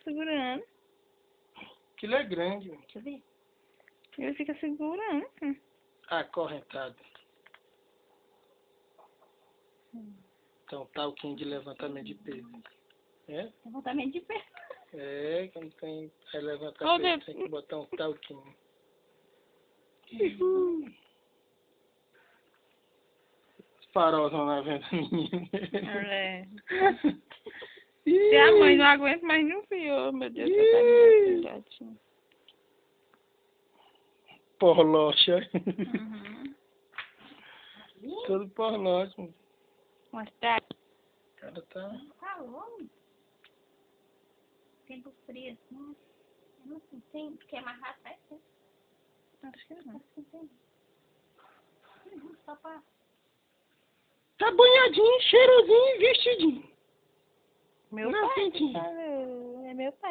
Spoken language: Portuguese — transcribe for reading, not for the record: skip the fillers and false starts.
segurando. Aquilo é grande. Deixa eu ver. Ele fica segurando. Acorrentado. Então, talquinho de levantamento de peso. É? Levantamento de pé. É, quem tem vai levantar Ô, peso, Deus. tem que botar um talquinho. Farolzão na venda menina. É. Se a mãe não aguenta, mas não fio, meu Deus, você tá gatinho. Porlocha. Uhum. Todo porlocha. Mostrar. O cara tá... Calor. Tempo frio, assim. Eu não sei, tem que amarrar a peça? Acho que não. Acho que tem. Só pra... Tá banhadinho, cheirosinho e vestidinho. Meu Não, pai, quentinho. é meu pai.